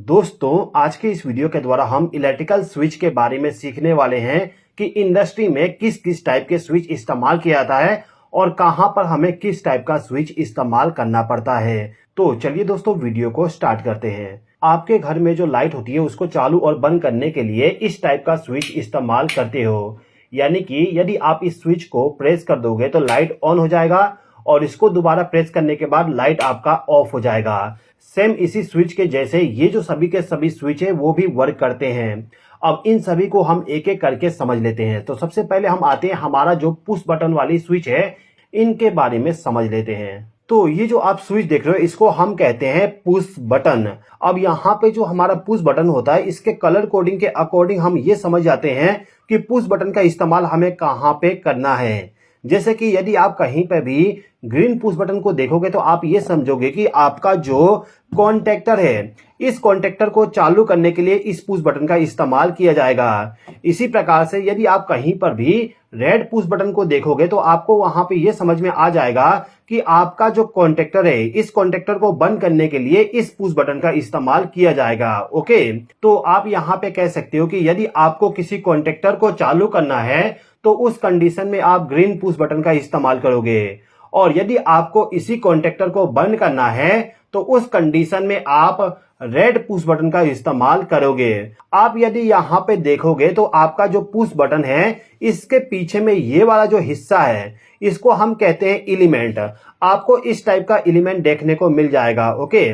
दोस्तों, आज के इस वीडियो के द्वारा हम इलेक्ट्रिकल स्विच के बारे में सीखने वाले हैं कि इंडस्ट्री में किस किस टाइप के स्विच इस्तेमाल किया जाता है और कहां पर हमें किस टाइप का स्विच इस्तेमाल करना पड़ता है। तो चलिए दोस्तों, वीडियो को स्टार्ट करते हैं। आपके घर में जो लाइट होती है उसको चालू और बंद करने के लिए इस टाइप का स्विच इस्तेमाल करते हो। यानी कि यदि आप इस स्विच को प्रेस कर दोगे तो लाइट ऑन हो जाएगा और इसको दोबारा प्रेस करने के बाद लाइट आपका ऑफ हो जाएगा। सेम इसी स्विच के जैसे ये जो सभी के सभी स्विच है वो भी वर्क करते हैं। अब इन सभी को हम एक एक करके समझ लेते हैं। तो सबसे पहले हम आते हैं हमारा जो पुश बटन वाली स्विच है, इनके बारे में समझ लेते हैं। तो ये जो आप स्विच देख रहे हो इसको हम कहते हैं पुश बटन। अब यहाँ पे जो हमारा पुश बटन होता है इसके कलर कोडिंग के अकॉर्डिंग हम ये समझ जाते हैं कि पुश बटन का इस्तेमाल हमें कहाँ पे करना है। जैसे कि यदि आप कहीं पे भी ग्रीन पुश बटन को देखोगे तो आप ये समझोगे कि आपका जो कॉन्टेक्टर है, इस कॉन्टेक्टर को चालू करने के लिए इस पुश बटन का इस्तेमाल किया जाएगा। इसी प्रकार से यदि आप कहीं पर भी रेड पुश बटन को देखोगे तो आपको वहां पे ये समझ में आ जाएगा कि आपका जो कॉन्टेक्टर है, इस कॉन्टेक्टर को बंद करने के लिए इस पुश बटन का इस्तेमाल किया जाएगा। ओके, तो आप यहाँ पे कह सकते हो कि यदि आपको किसी कॉन्टेक्टर को चालू करना है तो उस कंडीशन में आप ग्रीन पुश बटन का इस्तेमाल करोगे, और यदि आपको इसी कॉन्टेक्टर को बंद करना है तो उस कंडीशन में आप रेड पुश बटन का इस्तेमाल करोगे। आप यदि यहाँ पे देखोगे तो आपका जो पुश बटन है इसके पीछे में ये वाला जो हिस्सा है इसको हम कहते हैं एलिमेंट। आपको इस टाइप का एलिमेंट देखने को मिल जाएगा। ओके,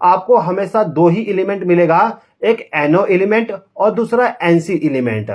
आपको हमेशा दो ही एलिमेंट मिलेगा, एक NO एलिमेंट और दूसरा NC एलिमेंट।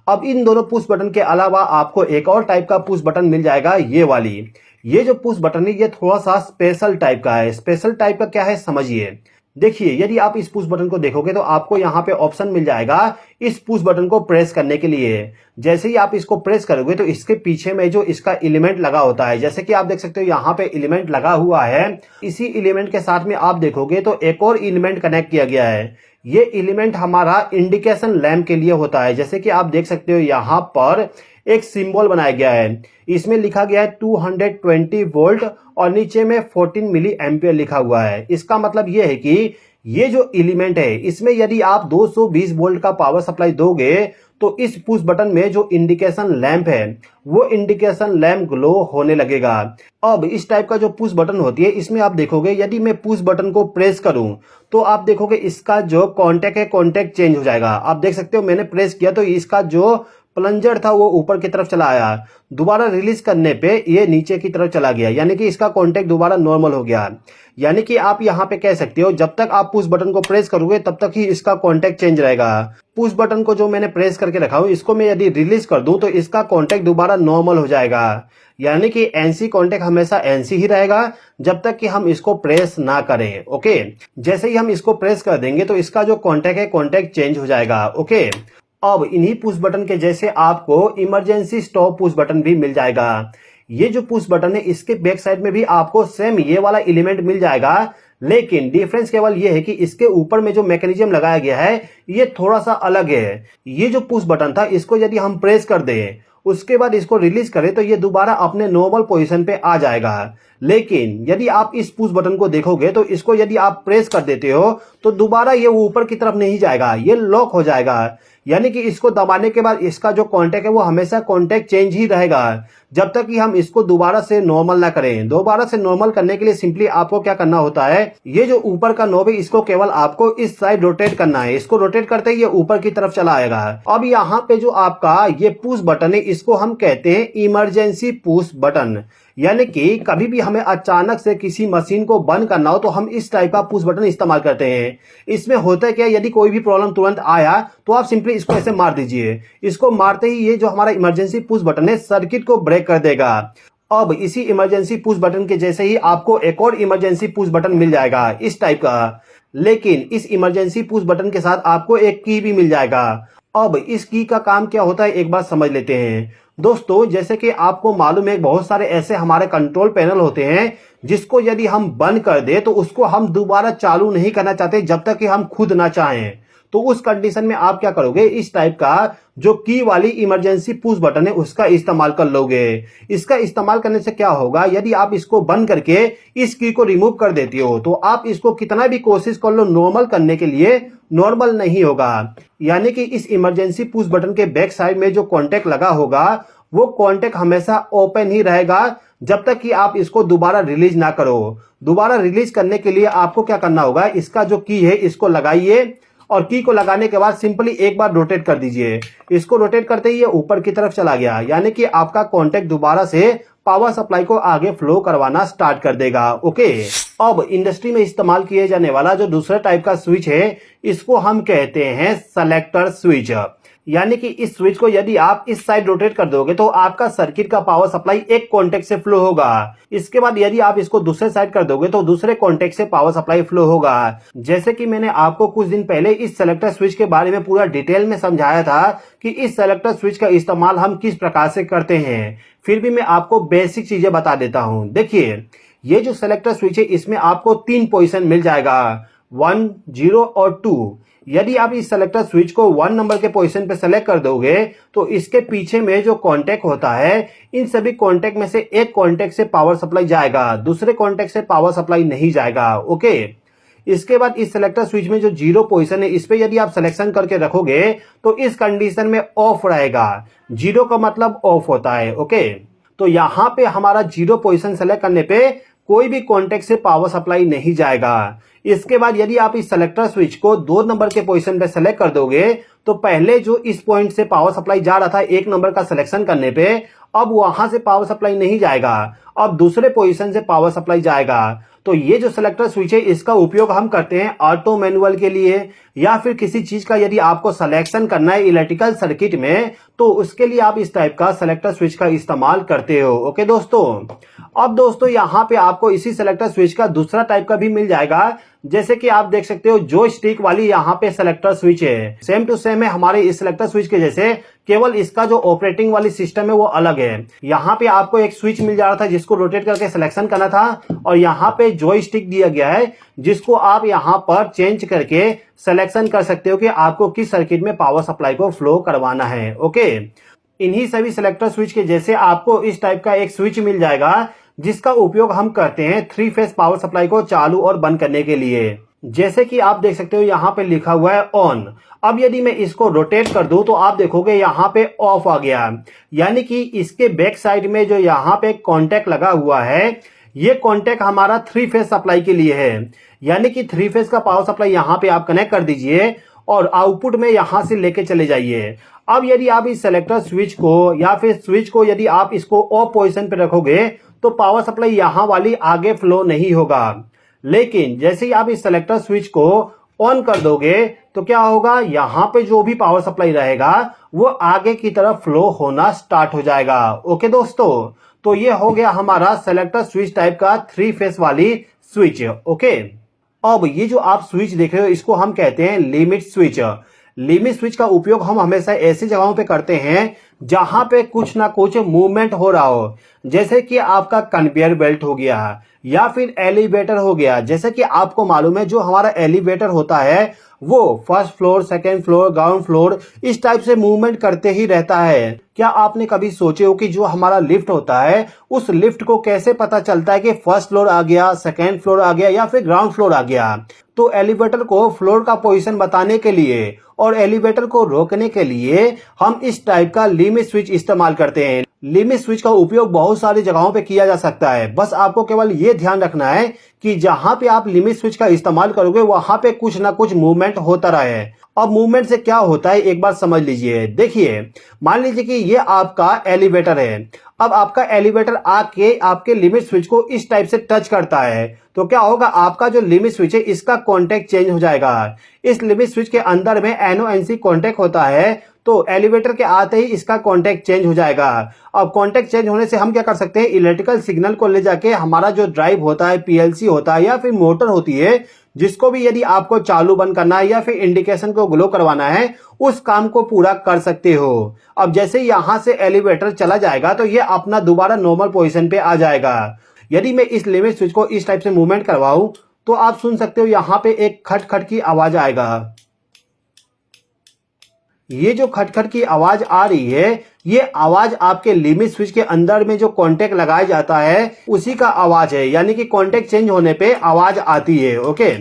अब इन दोनों पुश बटन के अलावा आपको एक और टाइप का पुश बटन मिल जाएगा, ये वाली। ये जो पुश बटन है ये थोड़ा सा स्पेशल टाइप का है। स्पेशल टाइप का क्या है समझिए। देखिए, यदि आप इस पुश बटन को देखोगे तो आपको यहाँ पे ऑप्शन मिल जाएगा इस पुश बटन को प्रेस करने के लिए। जैसे ही आप इसको प्रेस करोगे तो इसके पीछे में जो इसका एलिमेंट लगा होता है, जैसे कि आप देख सकते हो यहाँ पे एलिमेंट लगा हुआ है। इसी एलिमेंट के साथ में आप देखोगे तो एक और एलिमेंट कनेक्ट किया गया है। ये एलिमेंट हमारा इंडिकेशन लैंप के लिए होता है। जैसे कि आप देख सकते हो यहाँ पर एक सिंबल बनाया गया है, इसमें लिखा गया है 220 वोल्ट और नीचे में 14 मिली एम्पियर लिखा हुआ है। इसका मतलब ये है कि ये जो एलिमेंट है इसमें यदि आप 220 वोल्ट का पावर सप्लाई दोगे तो इस पुश बटन में जो इंडिकेशन लैंप है वो इंडिकेशन लैंप ग्लो होने लगेगा। अब इस टाइप का जो पुश बटन होती है इसमें आप देखोगे यदि मैं पुश बटन को प्रेस करूं तो आप देखोगे इसका जो कॉन्टेक्ट है कॉन्टेक्ट चेंज हो जाएगा। आप देख सकते हो मैंने प्रेस किया तो इसका जो प्लंजर था वो ऊपर की तरफ चला आया, दोबारा रिलीज करने पे ये नीचे की तरफ चला गया, यानी कि इसका कांटेक्ट दोबारा नॉर्मल हो गया। यानी कि आप यहाँ पे कह सकते हो जब तक आप पुश बटन को प्रेस करोगे तब तक ही इसका कांटेक्ट चेंज रहेगा। पुश बटन को जो मैंने प्रेस करके रखा हूं इसको मैं यदि रिलीज कर दूं तो इसका कांटेक्ट दोबारा नॉर्मल हो जाएगा। यानी कि NC कांटेक्ट हमेशा NC ही रहेगा जब तक कि हम इसको प्रेस ना करें। ओके, जैसे ही हम इसको प्रेस कर देंगे तो इसका जो कांटेक्ट है कांटेक्ट चेंज हो जाएगा। ओके, अब इन्हीं पुश बटन के जैसे आपको इमरजेंसी स्टॉप पुश बटन भी मिल जाएगा। ये जो पुश बटन है इसके बैक साइड में भी आपको सेम ये वाला एलिमेंट मिल जाएगा, लेकिन डिफरेंस केवल ये है कि इसके ऊपर में जो मैकेनिज्म लगाया गया है ये थोड़ा सा अलग है। ये जो पुश बटन था इसको यदि हम प्रेस कर दें उसके बाद इसको रिलीज करें तो ये दोबारा अपने नॉर्मल पोजीशन पे आ जाएगा। लेकिन यदि आप इस पुश बटन को देखोगे तो इसको यदि आप प्रेस कर देते हो तो दोबारा ये ऊपर की तरफ नहीं जाएगा, ये लॉक हो जाएगा। यानी कि इसको दबाने के बाद इसका जो कांटेक्ट है वो हमेशा कांटेक्ट चेंज ही रहेगा जब तक कि हम इसको दोबारा से नॉर्मल ना करें। दोबारा से नॉर्मल करने के लिए सिंपली आपको क्या करना होता है, ये जो ऊपर का नॉब है इसको केवल आपको इस साइड रोटेट करना है। इसको रोटेट करते ही ये ऊपर की तरफ चला आएगा। अब यहाँ पे जो आपका ये पुश बटन है इसको हम कहते हैं इमरजेंसी पुश बटन। यानी कि कभी भी हमें अचानक से किसी मशीन को बंद करना हो तो हम इस टाइप का पुश बटन इस्तेमाल करते हैं। इसमें होता है क्या, यदि कोई भी प्रॉब्लम तुरंत आया तो आप सिंपली इसको ऐसे मार दीजिए। इसको मारते ही ये जो हमारा इमरजेंसी पुश बटन है सर्किट को ब्रेक कर देगा। अब इसी इमरजेंसी पुश बटन के जैसे ही आपको एक और इमरजेंसी पुश बटन मिल जाएगा इस टाइप का, लेकिन इस इमरजेंसी पुश बटन के साथ आपको एक की भी मिल जाएगा। अब इस की का काम क्या होता है एक बात समझ लेते हैं। दोस्तों, जैसे कि आपको मालूम है बहुत सारे ऐसे हमारे कंट्रोल पैनल होते हैं जिसको यदि हम बंद कर दे तो उसको हम दोबारा चालू नहीं करना चाहते जब तक कि हम खुद ना चाहें। तो उस कंडीशन में आप क्या करोगे, इस टाइप का जो की वाली इमरजेंसी पुश बटन है उसका इस्तेमाल कर लोगे। इसका इस्तेमाल करने से क्या होगा, यदि आप इसको बंद करके इस की को रिमूव कर देती हो तो आप इसको कितना भी कोशिश कर लो नॉर्मल करने के लिए, नॉर्मल नहीं होगा। यानी कि इस इमरजेंसी पुश बटन के बैक साइड में जो कॉन्टेक्ट लगा होगा वो कॉन्टेक्ट हमेशा ओपन ही रहेगा जब तक कि आप इसको दोबारा रिलीज ना करो। दोबारा रिलीज करने के लिए आपको क्या करना होगा, इसका जो की है इसको लगाइए और की को लगाने के बाद सिंपली एक बार रोटेट कर दीजिए। इसको रोटेट करते ही ये ऊपर की तरफ चला गया, यानी कि आपका कॉन्टेक्ट दोबारा से पावर सप्लाई को आगे फ्लो करवाना स्टार्ट कर देगा। ओके, अब इंडस्ट्री में इस्तेमाल किए जाने वाला जो दूसरा टाइप का स्विच है इसको हम कहते हैं सेलेक्टर स्विच। यानी कि इस स्विच को यदि आप इस साइड रोटेट कर दोगे तो आपका सर्किट का पावर सप्लाई एक कॉन्टेक्ट से फ्लो होगा। इसके बाद यदि आप इसको दूसरे साइड कर दोगे तो दूसरे कॉन्टेक्ट से पावर सप्लाई फ्लो होगा। जैसे कि मैंने आपको कुछ दिन पहले इस सेलेक्टर स्विच के बारे में पूरा डिटेल में समझाया था कि इस सेलेक्टर स्विच का इस्तेमाल हम किस प्रकार से करते हैं, फिर भी मैं आपको बेसिक चीजें बता देता हूं। देखिए, ये जो सेलेक्टर स्विच है इसमें आपको 3 पोजीशन मिल जाएगा, 1, 0 और 2। यदि आप इस सेलेक्टर स्विच को 1 नंबर के पोजीशन पे सेलेक्ट कर दोगे तो इसके पीछे में जो कॉन्टेक्ट होता है इन सभी कॉन्टेक्ट में से एक कॉन्टेक्ट से पावर सप्लाई जाएगा, दूसरे कॉन्टेक्ट से पावर सप्लाई नहीं जाएगा। ओके, इसके बाद इस सेलेक्टर स्विच में जो 0 पोजीशन है इस पे यदि आप सिलेक्शन करके रखोगे तो इस कंडीशन में ऑफ रहेगा। 0 का मतलब ऑफ होता है। ओके, तो यहां पे हमारा 0 पोजीशन सेलेक्ट करने पे कोई भी कॉन्टेक्ट से पावर सप्लाई नहीं जाएगा। इसके बाद यदि आप इस सेलेक्टर स्विच को 2 नंबर के पोजीशन पे सेलेक्ट कर दोगे तो पहले जो इस पॉइंट से पावर सप्लाई जा रहा था 1 नंबर का सिलेक्शन करने पे, अब वहां से पावर सप्लाई नहीं जाएगा, अब दूसरे पोजीशन से पावर सप्लाई जाएगा। तो ये जो सेलेक्टर स्विच है इसका उपयोग हम करते हैं ऑटो मैनुअल के लिए, या फिर किसी चीज का यदि आपको सिलेक्शन करना है इलेक्ट्रिकल सर्किट में तो उसके लिए आप इस टाइप का सेलेक्टर स्विच का इस्तेमाल करते हो। ओके दोस्तों, अब दोस्तों यहाँ पे आपको इसी सेलेक्टर स्विच का दूसरा टाइप का भी मिल जाएगा। जैसे कि आप देख सकते हो जो स्टिक वाली यहाँ पे सेलेक्टर स्विच है सेम टू सेम है हमारे इस सेलेक्टर स्विच के जैसे, केवल इसका जो ऑपरेटिंग वाली सिस्टम है वो अलग है। यहाँ पे आपको एक स्विच मिल जा रहा था जिसको रोटेट करके सिलेक्शन करना था, और यहाँ पे जॉयस्टिक दिया गया है जिसको आप यहाँ पर चेंज करके सिलेक्शन कर सकते हो कि आपको किस सर्किट में पावर सप्लाई को फ्लो करवाना है। ओके, इन्हीं सभी सेलेक्टर स्विच के जैसे आपको इस टाइप का एक स्विच मिल जाएगा जिसका उपयोग हम करते हैं 3 फेज पावर सप्लाई को चालू और बंद करने के लिए। जैसे कि आप देख सकते हो यहाँ पे लिखा हुआ है ऑन। अब यदि मैं इसको रोटेट कर दूं तो आप देखोगे यहाँ पे ऑफ आ गया, यानी कि इसके बैक साइड में जो यहाँ पे कॉन्टेक्ट लगा हुआ है ये कॉन्टेक्ट हमारा 3 फेज सप्लाई के लिए है। यानी कि 3 फेज का पावर सप्लाई यहाँ पे आप कनेक्ट कर दीजिए और आउटपुट में यहां से लेके चले जाइए। अब यदि आप इस सेलेक्टर स्विच को या फिर स्विच को यदि आप इसको ऑफ पोजीशन पे रखोगे तो पावर सप्लाई यहां वाली आगे फ्लो नहीं होगा। लेकिन जैसे ही आप इस सेलेक्टर स्विच को ऑन कर दोगे तो क्या होगा, यहां पे जो भी पावर सप्लाई रहेगा वो आगे की तरफ फ्लो होना स्टार्ट हो जाएगा। ओके दोस्तों, तो ये हो गया हमारा सेलेक्टर स्विच टाइप का 3 फेज वाली स्विच। ओके, अब ये जो आप स्विच देख रहे हो इसको हम कहते हैं लिमिट स्विच। लिमिट स्विच का उपयोग हम हमेशा ऐसी जगहों पे करते हैं जहां पे कुछ ना कुछ मूवमेंट हो रहा हो, जैसे कि आपका कन्वेयर बेल्ट हो गया या फिर एलिवेटर हो गया। जैसे कि आपको मालूम है जो हमारा एलिवेटर होता है वो first floor, second floor, ground floor इस टाइप से मूवमेंट करते ही रहता है। क्या आपने कभी सोचे हो कि जो हमारा लिफ्ट होता है उस लिफ्ट को कैसे पता चलता है कि फर्स्ट फ्लोर आ गया, सेकेंड फ्लोर आ गया या फिर ग्राउंड फ्लोर आ गया? तो एलिवेटर को फ्लोर का पोजीशन बताने के लिए और एलिवेटर को रोकने के लिए हम इस टाइप का लिमिट स्विच इस्तेमाल करते हैं। लिमिट स्विच का उपयोग बहुत सारी जगहों पे किया जा सकता है, बस आपको केवल ये ध्यान रखना है कि जहां पे आप लिमिट स्विच का इस्तेमाल करोगे वहां पे कुछ ना कुछ मूवमेंट होता रहे। अब मूवमेंट से क्या होता है एक बार समझ लीजिए। देखिए, मान लीजिए कि ये आपका एलिवेटर है। अब आपका एलिवेटर आके आपके लिमिट स्विच को इस टाइप से टच करता है तो क्या होगा, आपका जो लिमिट स्विच है इसका कॉन्टेक्ट चेंज हो जाएगा। इस लिमिट स्विच के अंदर में NONC कॉन्टेक्ट होता है तो एलिवेटर के आते ही इसका कॉन्टेक्ट चेंज हो जाएगा। अब कॉन्टेक्ट चेंज होने से हम क्या कर सकते हैं, इलेक्ट्रिकल सिग्नल को ले जाके हमारा जो ड्राइव होता है, PLC होता है या फिर मोटर होती है, जिसको भी यदि आपको चालू बंद करना है या फिर इंडिकेशन को ग्लो करवाना है, उस काम को पूरा कर सकते हो। अब जैसे यहां से एलिवेटर चला जाएगा तो ये अपना दोबारा नॉर्मल पोजीशन पे आ जाएगा। यदि मैं इस लिमिट स्विच को इस टाइप से मूवमेंट करवाऊं तो आप सुन सकते हो यहां पे एक खट खट की आवाज आएगा। ये जो खटखट की आवाज आ रही है, ये आवाज आपके लिमिट स्विच के अंदर में जो कॉन्टेक्ट लगाया जाता है उसी का आवाज है, यानी कि कॉन्टेक्ट चेंज होने पे आवाज आती है। ओके,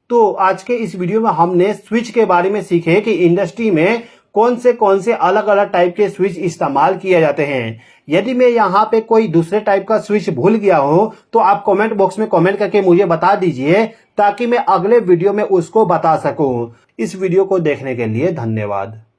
तो आज के इस वीडियो में हमने स्विच के बारे में सीखे कि इंडस्ट्री में कौन से अलग अलग टाइप के स्विच इस्तेमाल किए जाते हैं। यदि मैं यहाँ पे कोई दूसरे टाइप का स्विच भूल गया हो तो आप कमेंट बॉक्स में कमेंट करके मुझे बता दीजिए, ताकि मैं अगले वीडियो में उसको बता सकूं। इस वीडियो को देखने के लिए धन्यवाद।